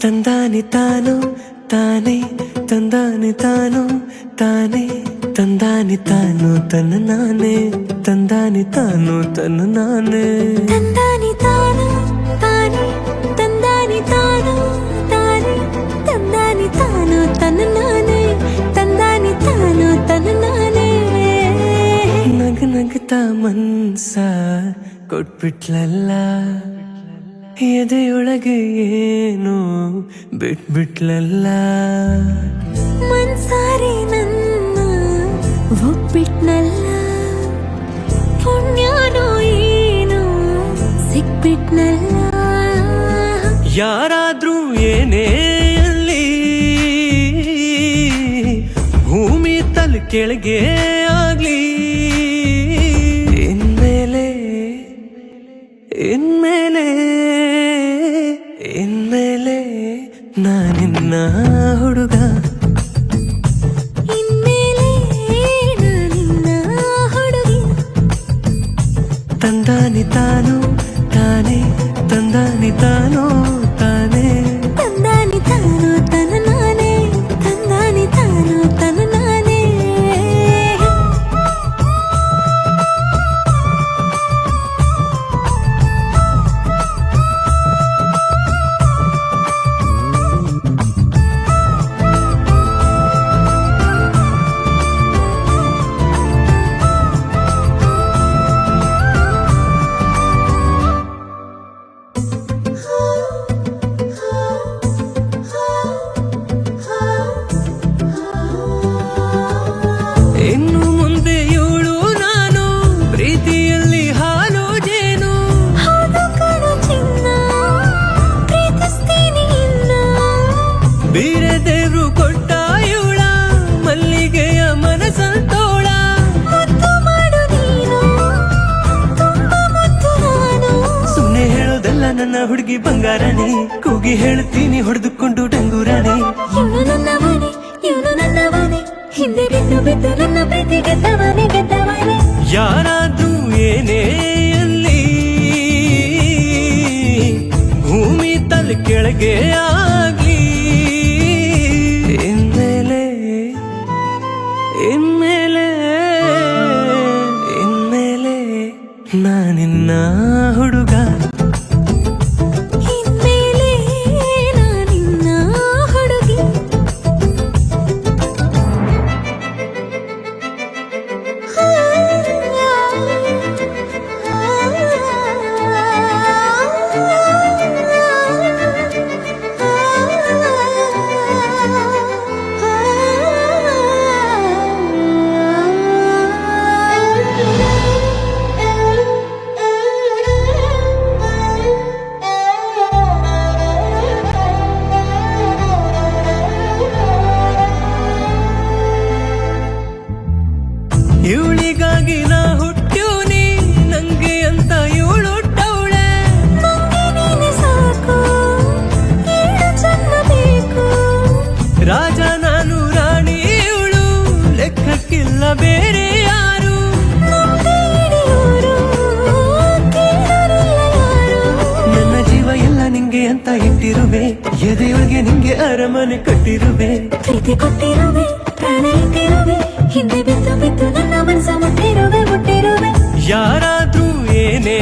ತಂದಾನಿ ತಾನು ತಾನೇ ತಂದಾನಿ ತಾನು ತಾನೇ ತಂದಾನಿ ತಾನು ತನ್ನ ನಾನೇ ತಂದಾನಿ ತಾನು ತನ್ನ ನಾನೇ ತಂದಾನಿ ತಾನು ತಾನೇ ತಂದಾನಿ ತಾನು ತಾನೇ ತಂದಾನಿ ತಾನು ತನ್ನ ನಾನೇ ತಂದಾನಿ ತಾನು ತನ್ನ ನಾನೇ ನಗ ನಗತಾ ಮನ್ಸ ಕೊಟ್ಬಿಟ್ಲಲ್ಲ ಎದೆಯೊಳಗೆ ಏನೋ ಬಿಟ್ಬಿಟ್ಲಲ್ಲ ಮನ್ಸಾರೆ ನನ್ನ ಒಪ್ಪಿಟ್ನಲ್ಲ ಪುಣ್ಯನೋ ಏನೋ ಸಿಕ್ಬಿಟ್ನಲ್ಲ ಯಾರಾದ್ರೂ ಏನೇ ಅಲ್ಲಿ ಭೂಮಿ ತಲೆ ಕೆಳಗೆ ಆಗ್ಲಿ ಇನ್ಮೇಲೆ ಇನ್ಮೇಲೆ ಇನ್ಮೇಲೆ ನಾನಿನ್ನ ಹುಡುಗ ಇನ್ಮೇಲೆ ನಾನಿನ್ನ ಹುಡುಗಿ ತಂದಾನಿ ತಾನು ತಾನೇ ತಂದಾನಿ ತಾನು ತಾನೇ ತಂದಾನಿ ತಾನು ತನ್ನ ನಾನೇ ತಂದಾನಿ ತಾನು ತನ್ನ ನಾನೇ ಇನ್ನು ಮುಂದೆ ಇವಳು ನಾನು ಪ್ರೀತಿಯಲ್ಲಿ ಹಾಲು ಜೇನು ಹೌದು ಕಣೋ ಚಿನ್ನ ಪ್ರೀತಿಸ್ತೀನಿ ಇನ್ನ ಬೀರೆ ದೇವ್ರು ಕೊಟ್ಟ ಇವಳ ಮಲ್ಲಿಗೆಯ ಮನಸಂತೋಳ ಮುದ್ದು ಮಾಡು ನೀನು ತುಂಬ ಮುದ್ದು ನಾನು ಸುಮ್ಮನೆ ಹೇಳೋದಲ್ಲ ನನ್ನ ಹುಡುಗಿ ಬಂಗಾರನೇ ಕೂಗಿ ಹೇಳ್ತೀನಿ ಹೊಡೆದುಕೊಂಡು ಡಂಗೂರನೇ ಇವನು ನನ್ನವನೇ ಇವನು ನನ್ನವನೇ ಹಿಂದೆ ಬಿದ್ದು ಬಿದ್ದು ನನ್ನ ಪ್ರೀತಿ ಗೆದ್ದವನೇ ಗೆದ್ದವನೇ ಯಾರಾದ್ರೂ ಏನೇ ಅಲ್ಲಿ ಭೂಮಿ ತಲೆ ಕೆಳಗೆ ಆಗ್ಲಿ ಇನ್ಮೇಲೆ ಇನ್ಮೇಲೆ ಇನ್ಮೇಲೆ ನಾನಿನ್ನ ಹುಡುಗ ಇನ್ಮೇಲೆ ನಾನಿನ್ನ ಹುಡುಗಿ ಇವಳಿಗಾಗಿ ನಾ ಹುಟ್ಟ್ಯೂನಿ ನಂಗೆ ಅಂತ ಇವಳು ಹುಟ್ಟವಳೆ ನಂಗೆ ನೀನೆ ಸಾಕು ಏಳು ಜನ್ಮ ಬೇಕು ರಾಜ ನಾನು ರಾಣಿ ಇವಳು ಲೆಕ್ಕಕ್ಕಿಲ್ಲ ಬೇರೆ ಯಾರು ನಂಗೆ ಹಿಡಿಯೋರು ಕೇಳೋರಿಲ್ಲ ಯಾರು ನನ್ನ ಜೀವ ಎಲ್ಲ ನಿಂಗೆ ಅಂತ ಇಟ್ಟಿರುವೆ ಎದೆಯೊಳಗೆ ನಿಂಗೆ ಅರಮನೆ ಕಟ್ಟಿರುವೆ ಪ್ರೀತಿ ಕೊಟ್ಟಿರುವೆ ಪ್ರಾಣ ಇಟ್ಟಿರುವೆ ಹಿಂದೆ ಬಿದ್ದು ಬಿದ್ದು ನನ್ನ ಮನಸ್ಸ ಮುಟ್ಟಿರುವೆ ಮುಟ್ಟಿರುವೆ ಯಾರಾದ್ರೂ ಏನೇ